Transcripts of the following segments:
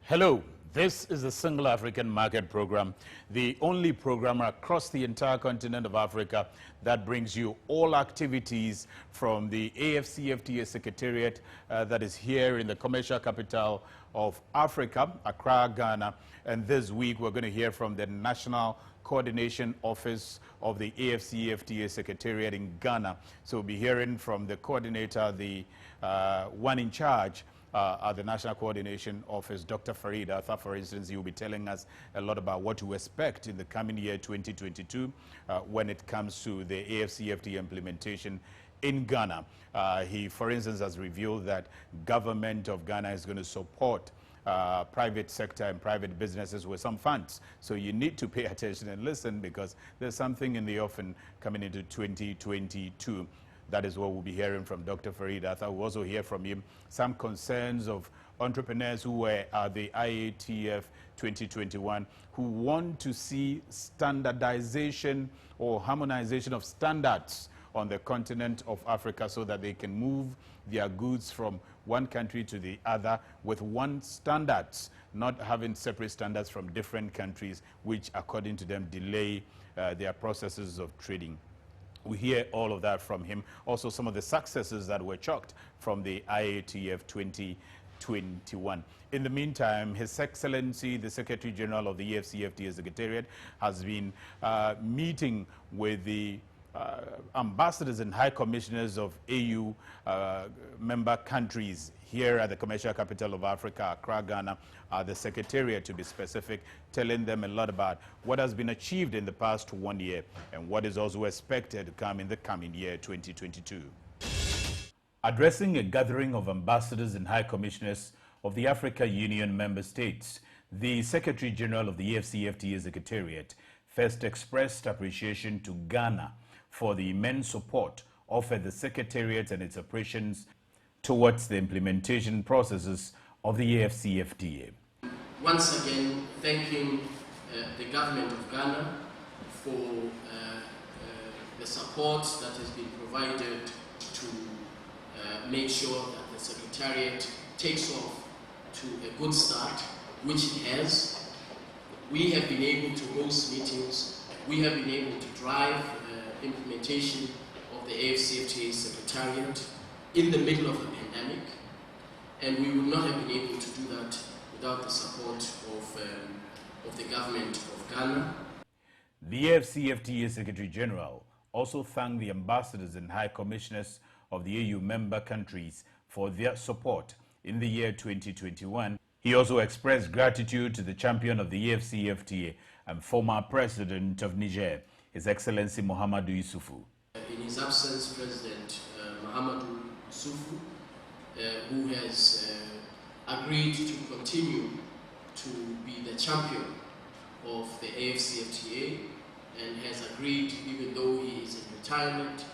Hello, this is the Single African Market Program, the only program across the entire continent of Africa that brings you all activities from the AfCFTA Secretariat that is here in the commercial capital of Africa, Accra, Ghana. And this week we're going to hear from the National Coordination Office of the AfCFTA Secretariat in Ghana. So we'll be hearing from the coordinator, the one in charge at the National Coordination Office, Dr. Farid Authur. For instance, he will be telling us a lot about what to expect in the coming year 2022 when it comes to the AfCFTA implementation in Ghana. He, for instance, has revealed that government of Ghana is going to support private sector and private businesses with some funds. So you need to pay attention and listen, because there's something in the offing coming into 2022. That is what we'll be hearing from Dr. Farid Authur. We'll also hear from him some concerns of entrepreneurs who were at the IATF 2021 who want to see standardization or harmonization of standards on the continent of Africa so that they can move their goods from one country to the other with one standards, not having separate standards from different countries, which according to them delay their processes of trading. We hear all of that from him. Also, some of the successes that were chalked from the IATF 2021. In the meantime, His Excellency, the Secretary General of the AfCFTA Secretariat, has been meeting with the ambassadors and high commissioners of AU member countries here at the commercial capital of Africa, Accra, Ghana, the Secretariat to be specific, telling them a lot about what has been achieved in the past 1 year and what is also expected to come in the coming year, 2022. Addressing a gathering of ambassadors and high commissioners of the Africa Union member states, the Secretary General of the AfCFTA Secretariat first expressed appreciation to Ghana for the immense support offered the Secretariat and its operations towards the implementation processes of the AfCFTA. Once again, thanking the government of Ghana for the support that has been provided to make sure that the Secretariat takes off to a good start, which it has. We have been able to host meetings, we have been able to drive implementation of the AfCFTA Secretariat in the middle of the pandemic, and we would not have been able to do that without the support of the government of Ghana. The AfCFTA Secretary General also thanked the ambassadors and high commissioners of the AU member countries for their support in the year 2021. He also expressed gratitude to the champion of the AfCFTA and former president of Niger, His Excellency Mahamadou Issoufou. In his absence, President Mahamadou Issoufou, who has agreed to continue to be the champion of the AfCFTA and has agreed, even though he is in retirement,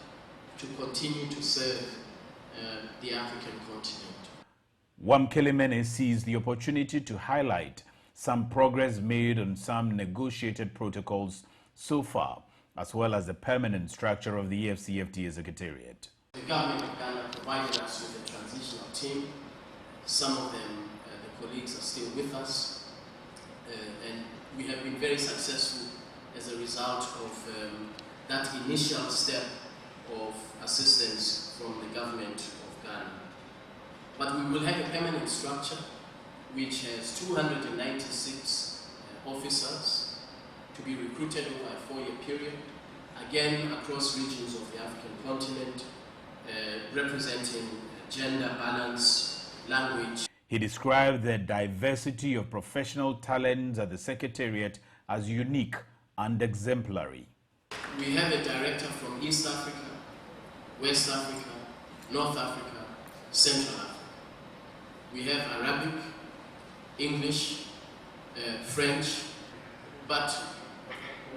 to continue to serve the African continent. Wamkele Mene seized the opportunity to highlight some progress made on some negotiated protocols so far, as well as the permanent structure of the AfCFTA Secretariat. The government of Ghana provided us with a transitional team. Some of them, the colleagues, are still with us, and we have been very successful as a result of that initial step of assistance from the government of Ghana. But we will have a permanent structure which has 296 officers to be recruited over a 4-year period, again across regions of the African continent, representing gender balance, language. He described the diversity of professional talents at the Secretariat as unique and exemplary. We have a director from East Africa, West Africa, North Africa, Central Africa. We have Arabic, English, French, but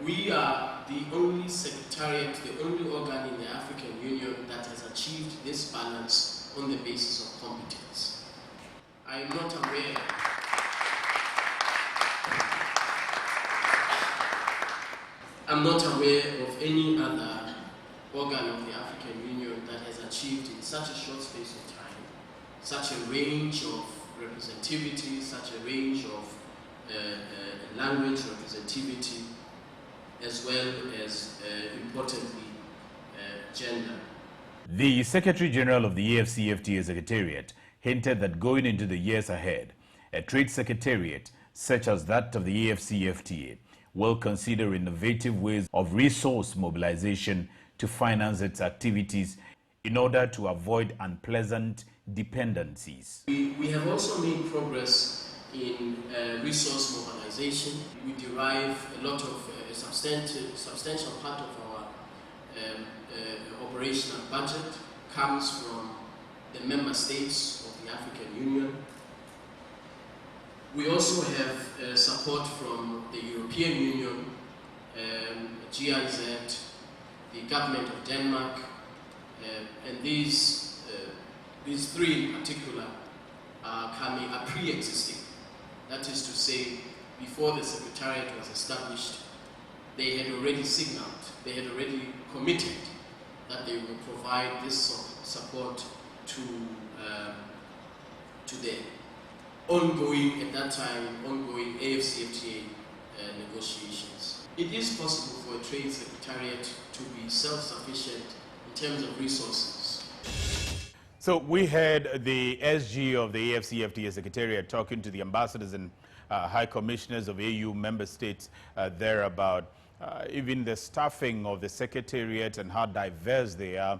we are the only secretariat, the only organ in the African Union that has achieved this balance on the basis of competence. I am not aware of any other organ of the African Union that has achieved in such a short space of time such a range of representativity, such a range of language representativity, as well as, importantly, gender. The Secretary General of the AfCFTA Secretariat hinted that going into the years ahead, a trade secretariat such as that of the AfCFTA will consider innovative ways of resource mobilization to finance its activities in order to avoid unpleasant dependencies. We have also made progress in resource mobilization. We derive a lot of substantial part of our operational budget comes from the member states of the African Union. We also have support from the European Union, GIZ, the government of Denmark, and these three in particular are pre-existing. That is to say, before the Secretariat was established, they had already signaled, they had already committed that they will provide this support to the ongoing, at that time, ongoing AfCFTA negotiations. It is possible for a trade secretariat to be self-sufficient in terms of resources. So we had the SG of the AfCFTA Secretariat talking to the ambassadors and high commissioners of AU member states there about even the staffing of the Secretariat and how diverse they are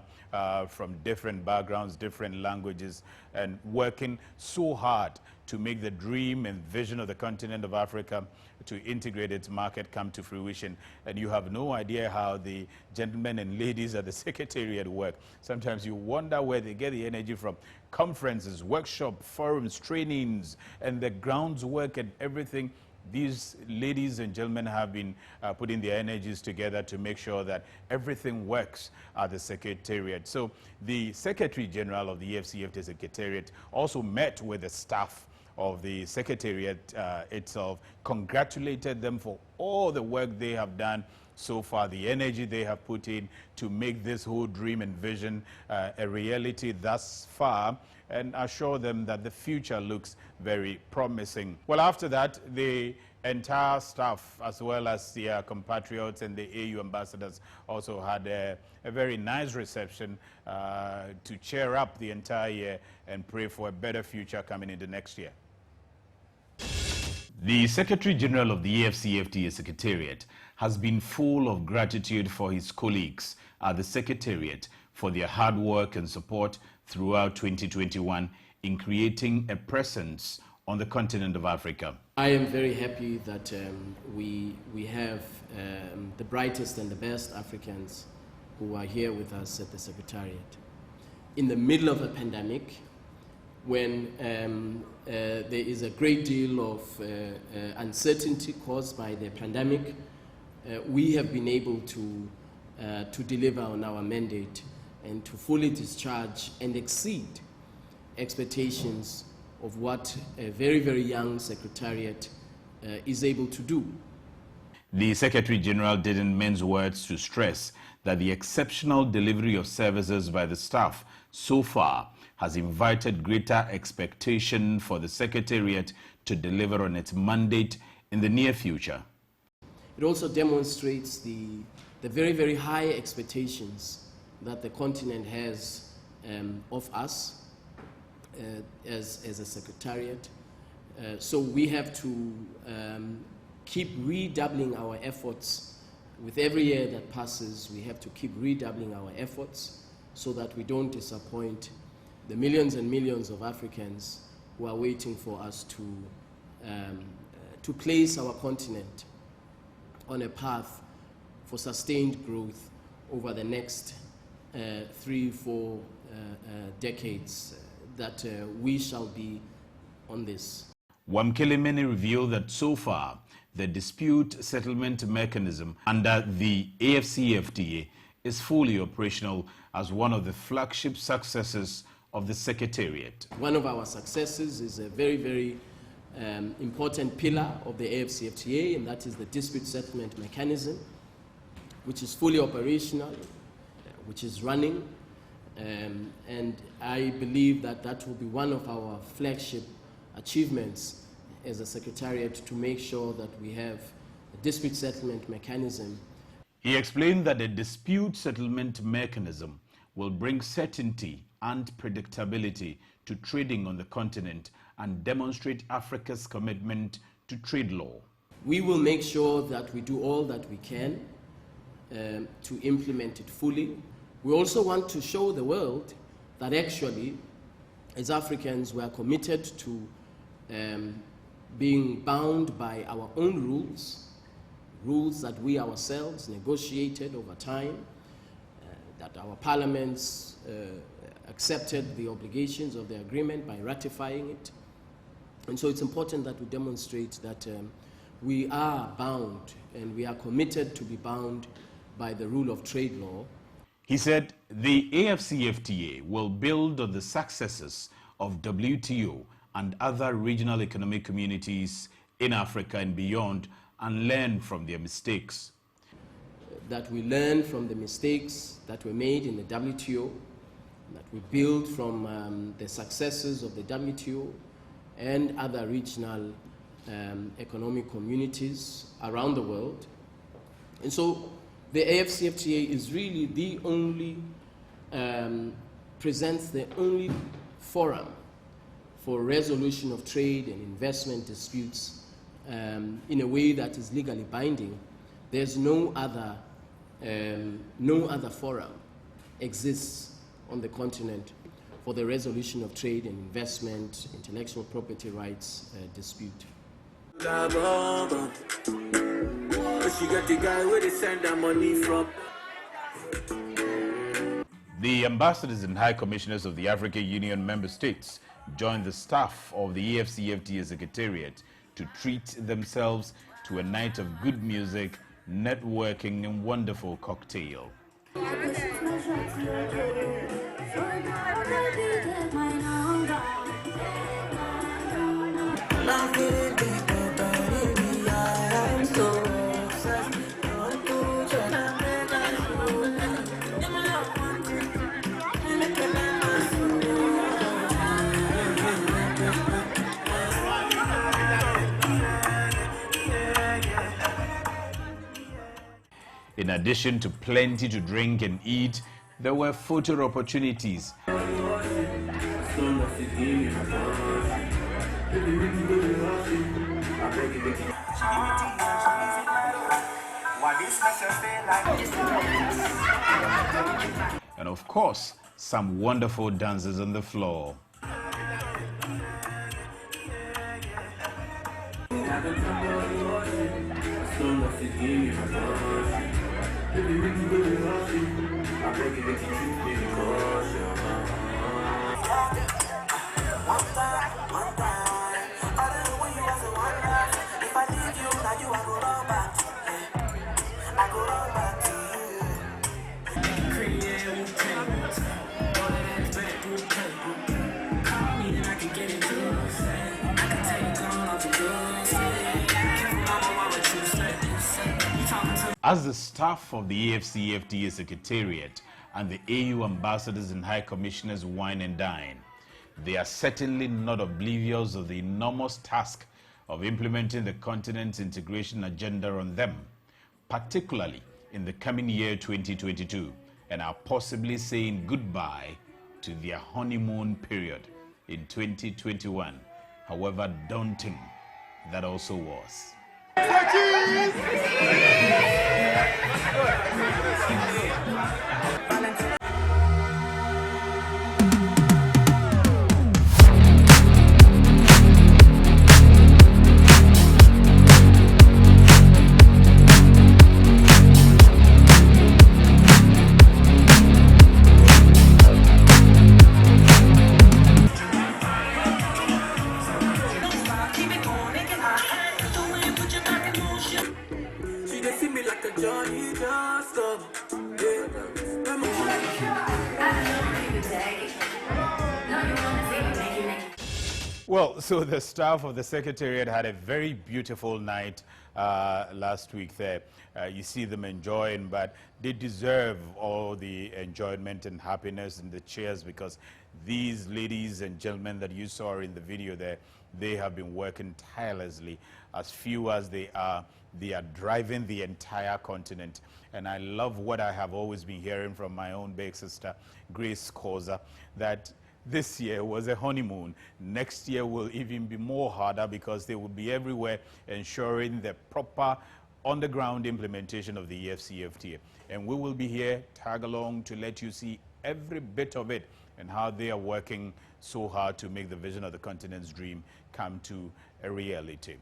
from different backgrounds, different languages, and working so hard to make the dream and vision of the continent of Africa to integrate its market come to fruition. And you have no idea how the gentlemen and ladies at the Secretariat work. Sometimes you wonder where they get the energy from. Conferences, workshops, forums, trainings, and the groundwork and everything. These ladies and gentlemen have been putting their energies together to make sure that everything works at the Secretariat. So the Secretary General of the AfCFTA Secretariat also met with the staff of the Secretariat itself, congratulated them for all the work they have done so far, the energy they have put in to make this whole dream and vision a reality thus far, and assure them that the future looks very promising. Well, after that, the entire staff, as well as their compatriots and the AU ambassadors, also had a very nice reception to cheer up the entire year and pray for a better future coming into next year. The Secretary General of the AfCFTA Secretariat has been full of gratitude for his colleagues at the Secretariat for their hard work and support throughout 2021 in creating a presence on the continent of Africa. I am very happy that we have the brightest and the best Africans who are here with us at the Secretariat. In the middle of a pandemic, when there is a great deal of uncertainty caused by the pandemic, we have been able to deliver on our mandate and to fully discharge and exceed expectations of what a very, very young Secretariat is able to do. The Secretary General did in men's words to stress that the exceptional delivery of services by the staff so far has invited greater expectation for the Secretariat to deliver on its mandate in the near future. It also demonstrates the very, very high expectations that the continent has of us as a Secretariat. So we have to keep redoubling our efforts. With every year that passes, we have to keep redoubling our efforts so that we don't disappoint the millions and millions of Africans who are waiting for us to place our continent on a path for sustained growth over the next 3-4 decades that we shall be on this. Wamkele Mene revealed that so far, the dispute settlement mechanism under the AfCFTA is fully operational as one of the flagship successes of the Secretariat. One of our successes is a very, very important pillar of the AfCFTA, and that is the dispute settlement mechanism, which is fully operational, which is running, and I believe that that will be one of our flagship achievements as a secretariat to make sure that we have a dispute settlement mechanism. He explained that a dispute settlement mechanism will bring certainty and predictability to trading on the continent and demonstrate Africa's commitment to trade law. We will make sure that we do all that we can to implement it fully. We also want to show the world that actually, as Africans, we are committed to being bound by our own rules that we ourselves negotiated over time, that our parliaments accepted the obligations of the agreement by ratifying it. And so it's important that we demonstrate that we are bound and we are committed to be bound by the rule of trade law. He said the AfCFTA will build on the successes of WTO and other regional economic communities in Africa and beyond and learn from their mistakes. That we learn from the mistakes that were made in the WTO, that we build from the successes of the WTO and other regional economic communities around the world. And so the AfCFTA is really the only, presents the only forum for resolution of trade and investment disputes in a way that is legally binding. There's no other forum exists on the continent for the resolution of trade and investment, intellectual property rights dispute. She got the guy where they send that money from. The ambassadors and high commissioners of the African Union member states joined the staff of the AfCFTA Secretariat to treat themselves to a night of good music, networking, and wonderful cocktail. In addition to plenty to drink and eat, there were photo opportunities. And of course, some wonderful dances on the floor. As the staff of the AfCFTA Secretariat and the AU ambassadors and high commissioners wine and dine, they are certainly not oblivious of the enormous task of implementing the continent's integration agenda on them, particularly in the coming year 2022, and are possibly saying goodbye to their honeymoon period in 2021, however daunting that also was. Well, so the staff of the Secretariat had a very beautiful night last week there. You see them enjoying, but they deserve all the enjoyment and happiness and the cheers, because these ladies and gentlemen that you saw in the video there, they have been working tirelessly. As few as they are driving the entire continent. And I love what I have always been hearing from my own big sister, Grace Koza, that this year was a honeymoon. Next year will even be more harder, because they will be everywhere ensuring the proper on-the-ground implementation of the AfCFTA. And we will be here, tag along, to let you see every bit of it and how they are working so hard to make the vision of the continent's dream come to a reality.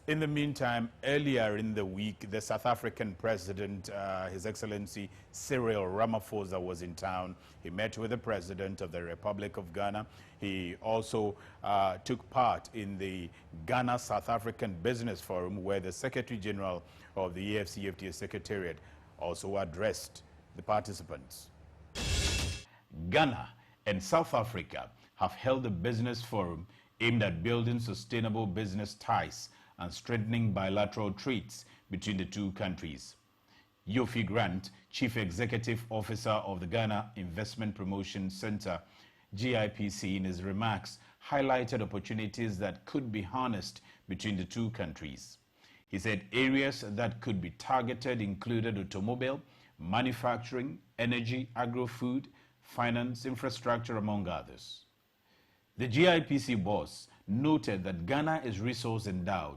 In the meantime, earlier in the week, the South African president, His Excellency Cyril Ramaphosa, was in town. He met with the president of the Republic of Ghana. He also took part in the Ghana-South African Business Forum, where the Secretary General of the AfCFTA Secretariat also addressed the participants. Ghana and South Africa have held a business forum aimed at building sustainable business ties and strengthening bilateral trades between the two countries. Yofi Grant, Chief Executive Officer of the Ghana Investment Promotion Center, GIPC, in his remarks highlighted opportunities that could be harnessed between the two countries. He said areas that could be targeted included automobile, manufacturing, energy, agro-food, finance, infrastructure, among others. The GIPC boss noted that Ghana is resource endowed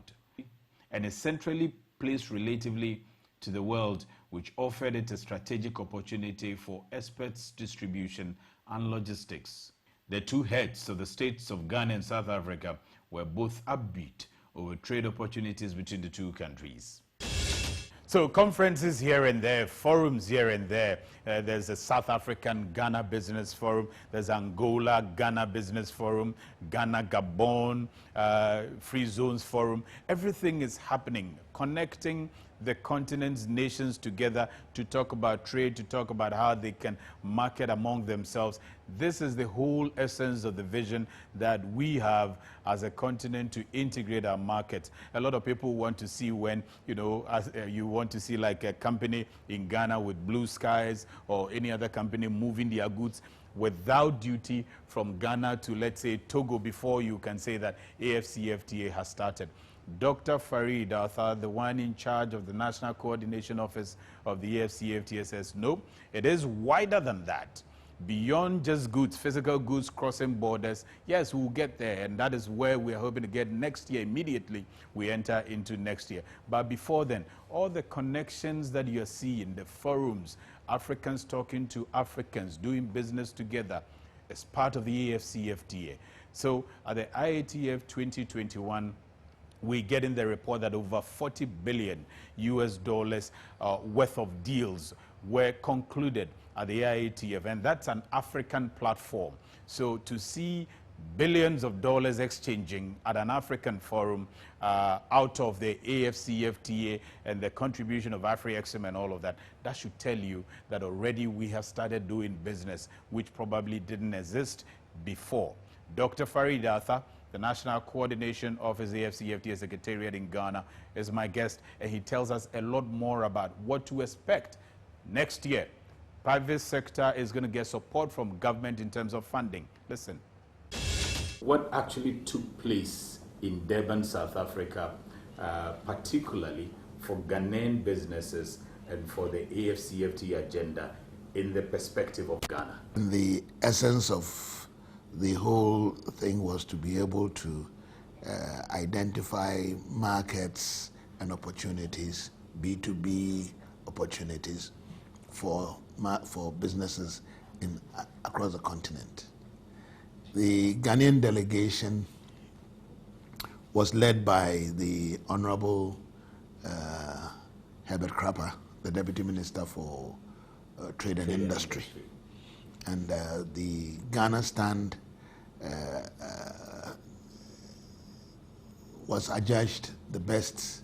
and is centrally placed relatively to the world, which offered it a strategic opportunity for experts distribution and logistics. The two heads of the states of Ghana and South Africa were both upbeat over trade opportunities between the two countries. So conferences here and there, forums here and there. There's a South African Ghana Business Forum. There's Angola Ghana Business Forum, Ghana Gabon Free Zones Forum. Everything is happening, connecting the continent's nations together to talk about trade, to talk about how they can market among themselves. This is the whole essence of the vision that we have as a continent to integrate our markets. A lot of people want to see when, you want to see like a company in Ghana with blue skies or any other company moving their goods without duty from Ghana to, let's say, Togo, before you can say that AfCFTA has started. Dr. Farid Authur, the one in charge of the National Coordination Office of the AfCFTA, says, no, it is wider than that. Beyond just goods, physical goods crossing borders, yes, we'll get there, and that is where we're hoping to get next year. Immediately, we enter into next year. But before then, all the connections that you're seeing, the forums, Africans talking to Africans, doing business together, is part of the AfCFTA. So at the IATF 2021, we get in the report that over $40 billion worth of deals were concluded at the IATF, and that's an African platform. So to see billions of dollars exchanging at an African forum out of the AfCFTA and the contribution of AfriExim and all of that, that should tell you that already we have started doing business, which probably didn't exist before. Dr. Farid Authur, the National Coordination Office, AfCFTA Secretariat in Ghana, is my guest, and he tells us a lot more about what to expect next year. Private sector is going to get support from government in terms of funding. Listen. What actually took place in Durban, South Africa, particularly for Ghanaian businesses and for the AfCFTA agenda in the perspective of Ghana? The essence of the whole thing was to be able to identify markets and opportunities, B2B opportunities for businesses across the continent. The Ghanaian delegation was led by the Honorable Herbert Crapper, the Deputy Minister for Trade and Industry. And the Ghana stand was adjudged the best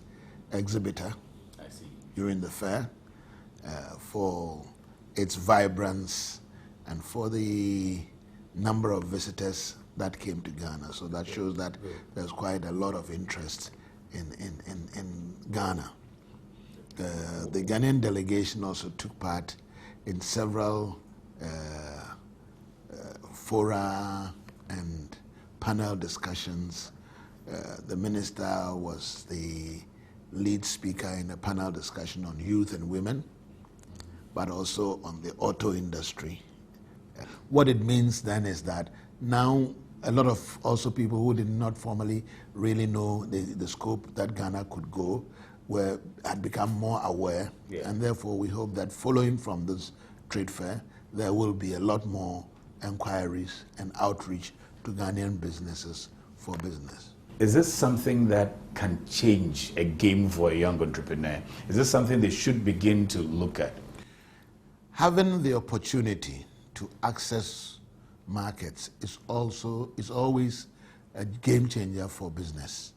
exhibitor during the fair for its vibrance and for the number of visitors that came to Ghana. So that shows that there's quite a lot of interest in Ghana. The Ghanaian delegation also took part in several fora and panel discussions. The minister was the lead speaker in a panel discussion on youth and women, but also on the auto industry. What it means then is that now a lot of also people who did not formally really know the scope that Ghana could go had become more aware, and therefore we hope that following from this trade fair, there will be a lot more inquiries and outreach to Ghanaian businesses for business. Is this something that can change a game for a young entrepreneur? Is this something they should begin to look at? Having the opportunity to access markets is always a game changer for business,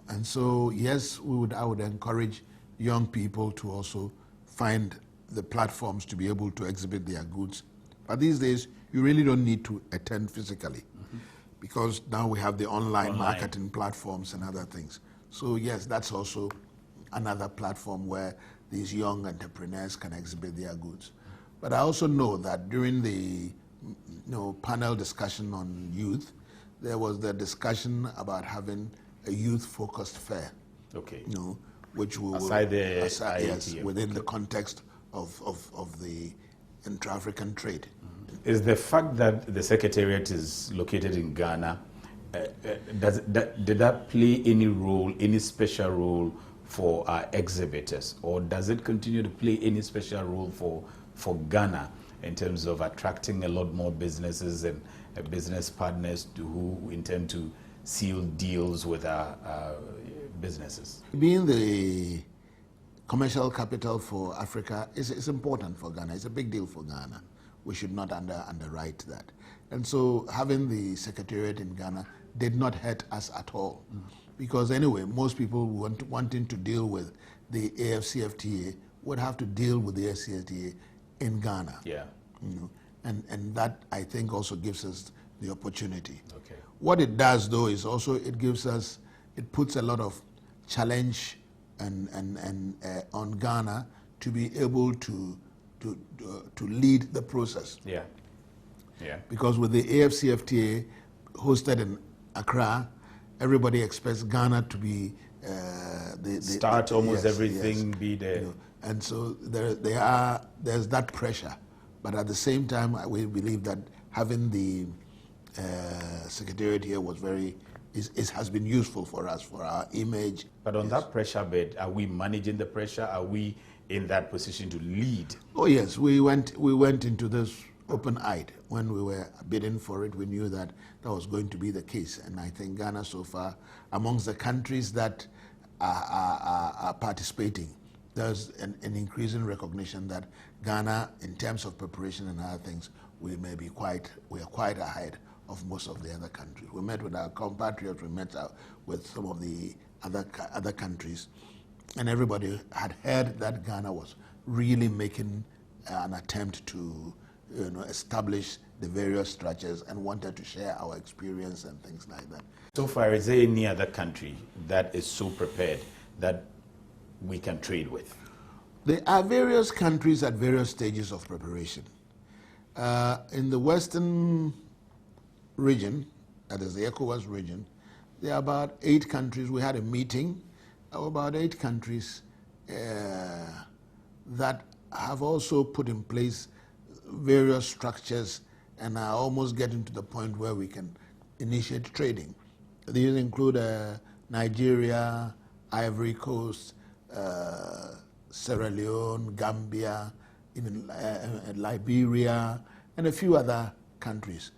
And so yes, I would encourage young people to also find the platforms to be able to exhibit their goods. But these days, you really don't need to attend physically, because now we have the online marketing platforms and other things. So yes, that's also another platform where these young entrepreneurs can exhibit their goods. But I also know that during the panel discussion on youth, there was the discussion about having a youth-focused fair. Okay. Which will aside the IATF. Yes, within the context of the intra-African trade. Is the fact that the secretariat is located in Ghana, did that play any role, any special role for our exhibitors, or does it continue to play any special role for Ghana in terms of attracting a lot more businesses and business partners who intend to seal deals with our businesses? Being the commercial capital for Africa is important for Ghana. It's a big deal for Ghana. We should not underwrite that. And so having the secretariat in Ghana did not hurt us at all. Because anyway, most people wanting to deal with the AfCFTA would have to deal with the AfCFTA in Ghana. Yeah. And that, I think, also gives us the opportunity. Okay. What it does, though, is also it puts a lot of challenge on Ghana to be able to lead the process. Yeah. Yeah. Because with the AfCFTA hosted in Accra, everybody expects Ghana to be start almost everything, be there. And so there's that pressure. But at the same time, we believe that having the secretariat here has been useful for us, for our image. But on that pressure bed, are we managing the pressure? Are we in that position to lead? Oh yes, we went into this open-eyed. When we were bidding for it, we knew that was going to be the case. And I think Ghana so far, amongst the countries that are participating, there's an increasing recognition that Ghana, in terms of preparation and other things, we are quite ahead of most of the other countries. We met with our compatriots, we met with some of the other countries, and everybody had heard that Ghana was really making an attempt to establish the various structures and wanted to share our experience and things like that. So far, is there any other country that is so prepared that we can trade with? There are various countries at various stages of preparation. In the Western region, that is the ECOWAS region, there are about 8 countries. We had a meeting of about 8 countries that have also put in place various structures and are almost getting to the point where we can initiate trading. These include Nigeria, Ivory Coast, Sierra Leone, Gambia, even Liberia, and a few other countries.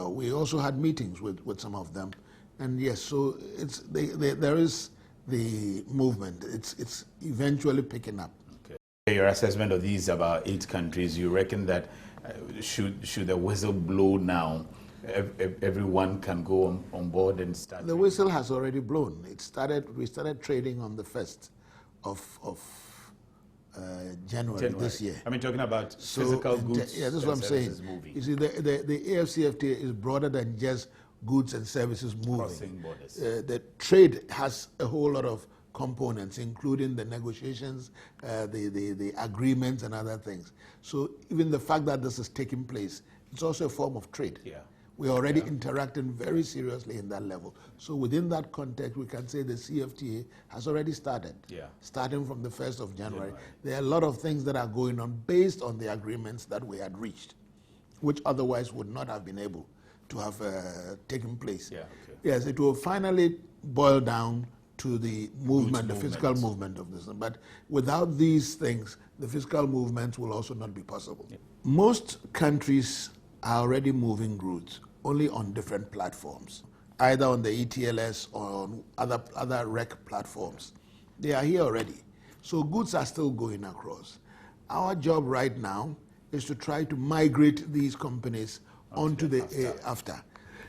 We also had meetings with some of them, and yes, so there is the movement. It's eventually picking up. Okay. Your assessment of these about 8 countries, you reckon that should the whistle blow now, everyone can go on board and start? The whistle has already blown. We started trading on the 1st of January this year. I mean, talking about physical goods. Yeah, that's what I'm saying. Moving. You see, the AfCFTA is broader than just goods and services moving. Crossing borders. The trade has a whole lot of components, including the negotiations, the agreements, and other things. So even the fact that this is taking place, it's also a form of trade. Yeah. We're already interacting very seriously in that level. So within that context, we can say the CFTA has already started. Yeah. Starting from the 1st of January. There are a lot of things that are going on based on the agreements that we had reached, which otherwise would not have been able to have taken place. Yeah, okay. Yes, it will finally boil down to the movement, the physical movement. movement of this. But without these things, the physical movement will also not be possible. Yeah. Most countries are already moving goods, only on different platforms, either on the ETLS or on other REC platforms. They are here already. So goods are still going across. Our job right now is to try to migrate these companies onto the AfCFTA.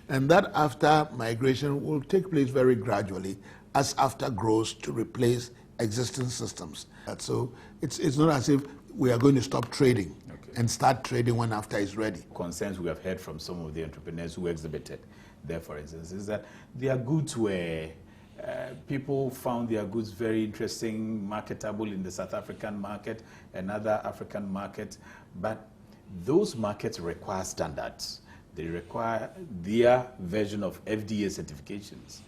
And that AfCFTA migration will take place very gradually as AfCFTA grows to replace existing systems. And so it's not as if we are going to stop trading and start trading when AfCFTA is ready. Concerns we have heard from some of the entrepreneurs who exhibited there, for instance, is that their goods were, people found their goods very interesting, marketable in the South African market and other African markets, but those markets require standards. They require their version of FDA certifications,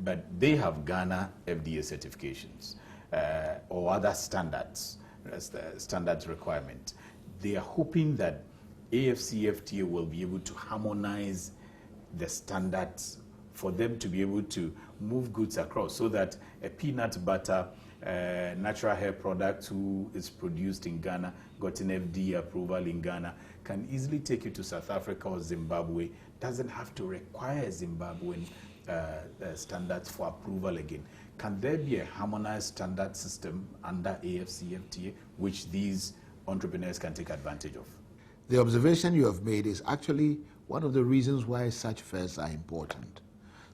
but they have Ghana FDA certifications or other standards, standards requirement. They are hoping that AfCFTA will be able to harmonize the standards for them to be able to move goods across, so that a peanut butter natural hair product who is produced in Ghana, got an FDA approval in Ghana, can easily take you to South Africa or Zimbabwe, doesn't have to require Zimbabwean standards for approval again. Can there be a harmonized standard system under AfCFTA which these entrepreneurs can take advantage of? The observation you have made is actually one of the reasons why such fairs are important.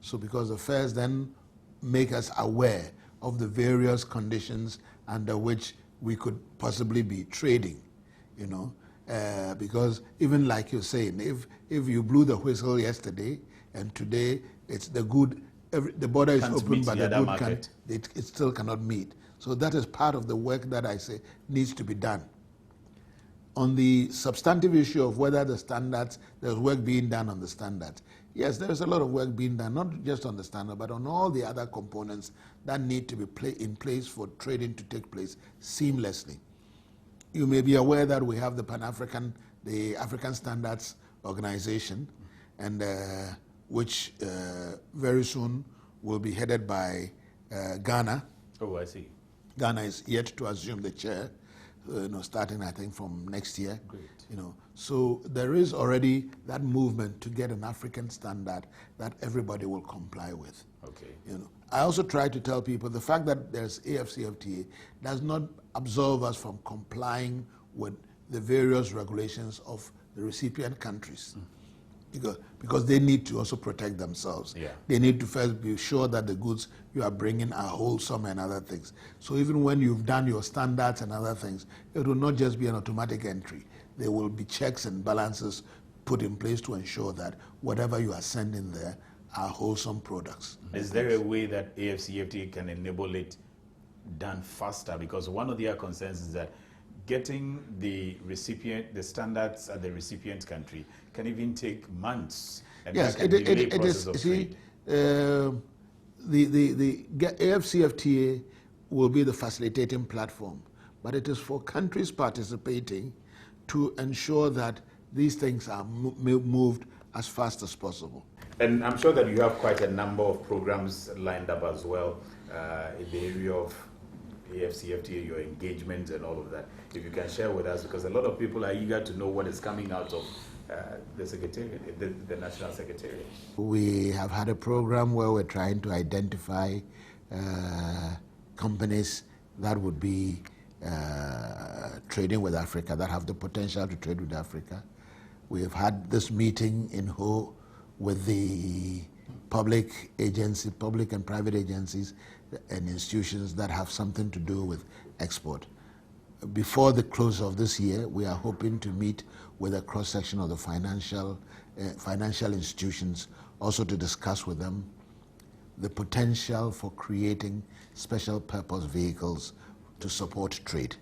So because the fairs then make us aware of the various conditions under which we could possibly be trading, you know, because even like you're saying, if you blew the whistle yesterday and today it's the good, the border is open, but the good it still cannot meet. So that is part of the work that I say needs to be done. On the substantive issue of whether the standards, there's work being done on the standards. Yes, there is a lot of work being done, not just on the standard, but on all the other components that need to be in place for trading to take place seamlessly. You may be aware that we have the African Standards Organization, and which very soon will be headed by Ghana. Oh, I see. Ghana is yet to assume the chair. Starting I think from next year. Great. So there is already that movement to get an African standard that everybody will comply with. Okay. I also try to tell people the fact that there's AfCFTA does not absolve us from complying with the various regulations of the recipient countries. Because they need to also protect themselves. Yeah. They need to first be sure that the goods you are bringing are wholesome and other things. So even when you've done your standards and other things, it will not just be an automatic entry. There will be checks and balances put in place to ensure that whatever you are sending there are wholesome products. Is there a way that AfCFTA can enable it done faster? Because one of their concerns is that getting the standards at the recipient country can even take months. And yes, that can delay the process of trade. The AfCFTA will be the facilitating platform, but it is for countries participating to ensure that these things are moved as fast as possible. And I'm sure that you have quite a number of programs lined up as well in the area of AfCFTA, your engagement and all of that. If you can share with us, because a lot of people are eager to know what is coming out of the Secretariat, the National Secretariat. We have had a program where we're trying to identify companies that would be trading with Africa, that have the potential to trade with Africa. We have had this meeting in Ho with the public and private agencies and institutions that have something to do with export. before the close of this year, we are hoping to meet with a cross-section of the financial institutions, also to discuss with them the potential for creating special purpose vehicles to support trade.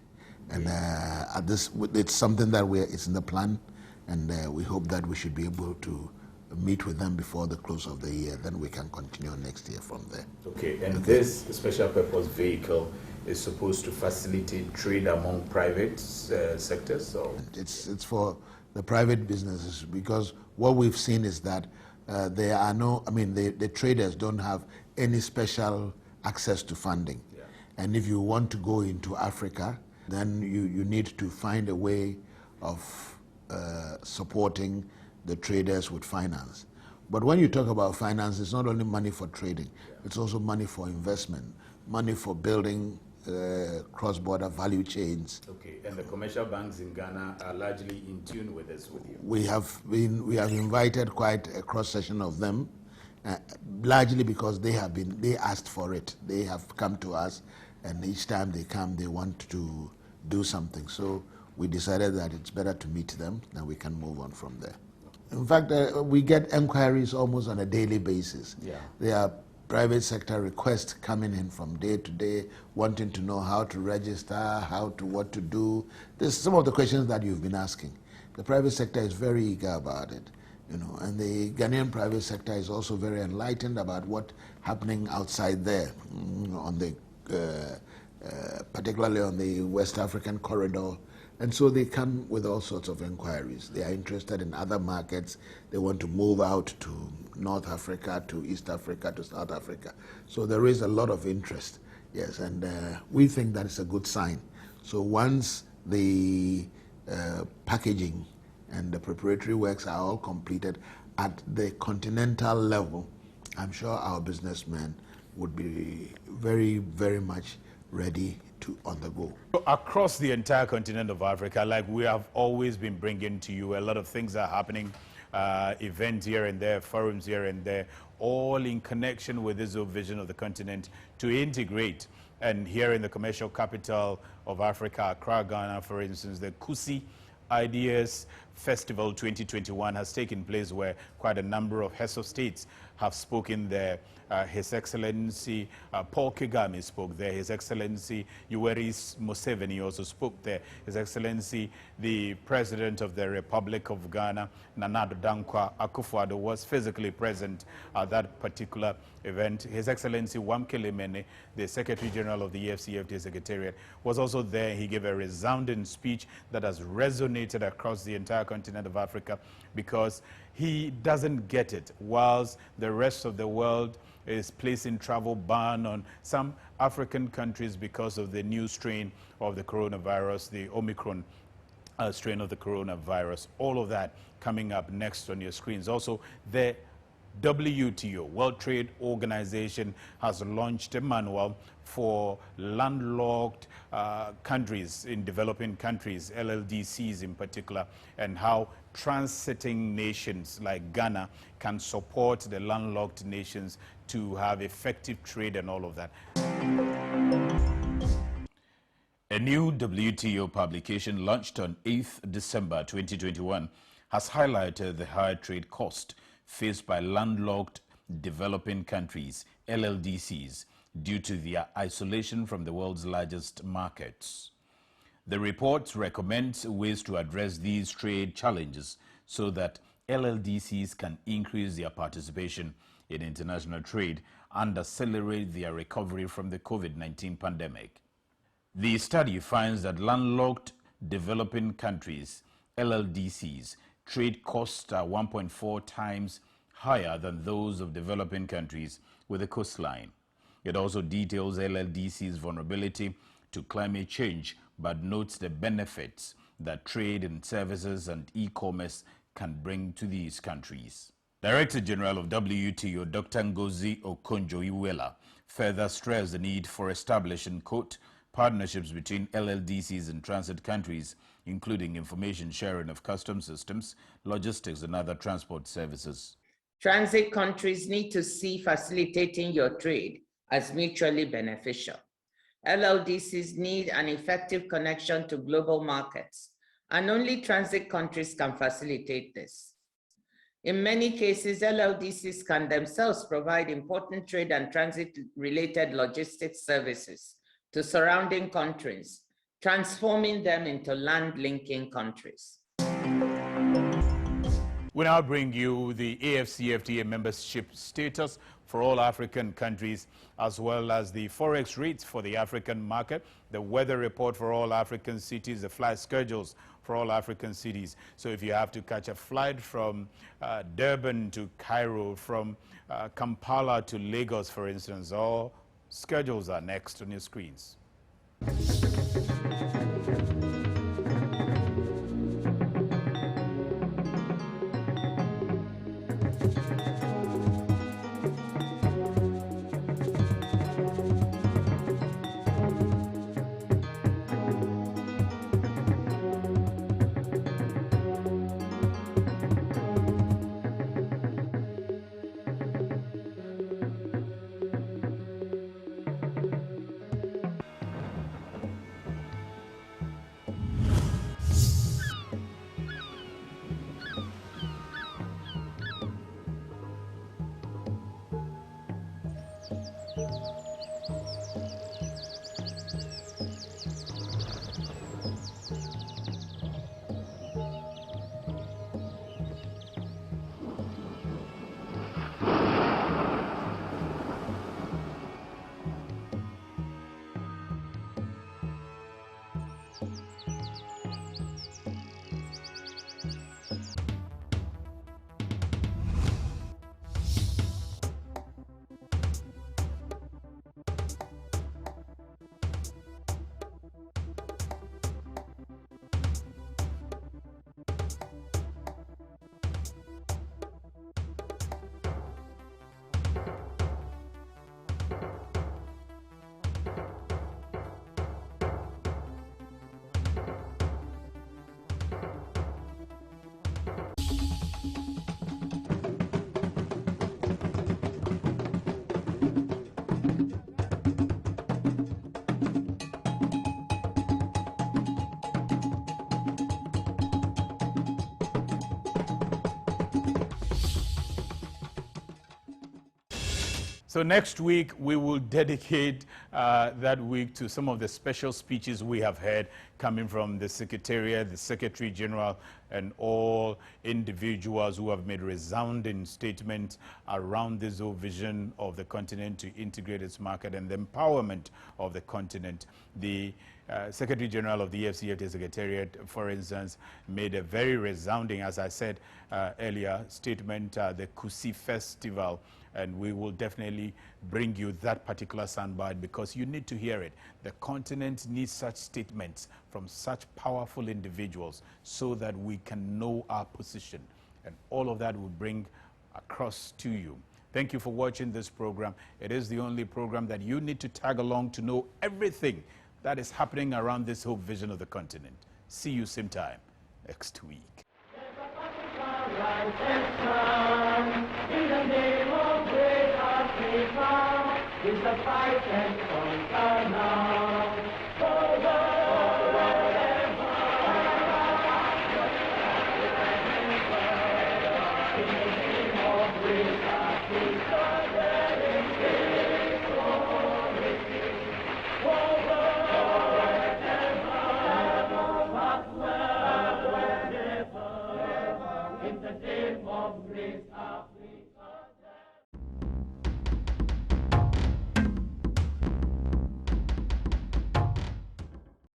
And it's something that it's in the plan, and we hope that we should be able to meet with them before the close of the year. Then we can continue next year from there. Okay, and this special purpose vehicle is supposed to facilitate trade among private sectors? So it's for the private businesses, because what we've seen is that there are the traders don't have any special access to funding. Yeah. And if you want to go into Africa, then you need to find a way of supporting the traders with finance. But when you talk about finance, it's not only money for trading, it's also money for investment, money for building cross-border value chains. Okay, and the commercial banks in Ghana are largely in tune with this with you? We have invited quite a cross-section of them, largely because they asked for it. They have come to us, and each time they come, they want to do something. So we decided that it's better to meet them, then we can move on from there. In fact, we get enquiries almost on a daily basis. Yeah. There are private sector requests coming in from day to day, wanting to know how to register, what to do. There's some of the questions that you've been asking. The private sector is very eager about it, and the Ghanaian private sector is also very enlightened about what's happening outside there, on the particularly on the West African corridor. And so they come with all sorts of inquiries. They are interested in other markets. They want to move out to North Africa, to East Africa, to South Africa. So there is a lot of interest, yes, and we think that is a good sign. So once the packaging and the preparatory works are all completed at the continental level, I'm sure our businessmen would be very, very much ready to on the go. Across the entire continent of Africa, like we have always been bringing to you, a lot of things are happening, events here and there, forums here and there, all in connection with this vision of the continent to integrate. And here in the commercial capital of Africa, Accra, Ghana, for instance, the Kusi Ideas Festival 2021 has taken place, where quite a number of heads of states have spoken there. His Excellency Paul Kagame spoke there. His Excellency Yoweri Museveni also spoke there. His Excellency the President of the Republic of Ghana, Nana Addo Dankwa Akufo-Addo, was physically present at that particular event. His Excellency Wamkele Mene, the Secretary General of the AfCFTA Secretariat, was also there. He gave a resounding speech that has resonated across the entire continent of Africa, because he doesn't get it, whilst the rest of the world is placing travel ban on some African countries because of the new strain of the coronavirus, the Omicron strain of the coronavirus. All of that coming up next on your screens. Also, the WTO, World Trade Organization, has launched a manual for landlocked countries in developing countries, LLDCs in particular, and how transiting nations like Ghana can support the landlocked nations to have effective trade and all of that. A new WTO publication launched on 8th December 2021 has highlighted the high trade cost faced by landlocked developing countries, LLDCs, due to their isolation from the world's largest markets. The report recommends ways to address these trade challenges so that LLDCs can increase their participation in international trade and accelerate their recovery from the COVID-19 pandemic. The study finds that landlocked developing countries, LLDCs, trade costs are 1.4 times higher than those of developing countries with a coastline. It also details LLDC's vulnerability to climate change, but notes the benefits that trade in services and e-commerce can bring to these countries. Director General of WTO, Dr. Ngozi Okonjo-Iweala, further stressed the need for establishing, quote, partnerships between LLDCs and transit countries, including information sharing of customs systems, logistics, and other transport services. Transit countries need to see facilitating your trade as mutually beneficial. LLDCs need an effective connection to global markets, and only transit countries can facilitate this. In many cases, LLDCs can themselves provide important trade and transit-related logistics services to surrounding countries, transforming them into land-linking countries. We now bring you the AfCFTA membership status for all African countries, as well as the forex rates for the African market, the weather report for all African cities, the flight schedules for all African cities. So if you have to catch a flight from Durban to Cairo, from Kampala to Lagos, for instance, all schedules are next on your screens. So next week, we will dedicate that week to some of the special speeches we have heard coming from the Secretariat, the Secretary General, and all individuals who have made resounding statements around this whole vision of the continent to integrate its market and the empowerment of the continent. The Secretary General of the AfCFTA Secretariat, for instance, made a very resounding, as I said earlier, statement, the Kusi Festival, and we will definitely bring you that particular soundbite because you need to hear it. The continent needs such statements from such powerful individuals so that we can know our position, and all of that will bring across to you. Thank you for watching this program. It is the only program that you need to tag along to know everything that is happening around this whole vision of the continent. See you same time next week. In the name of great Africa, is the fight and conquer now.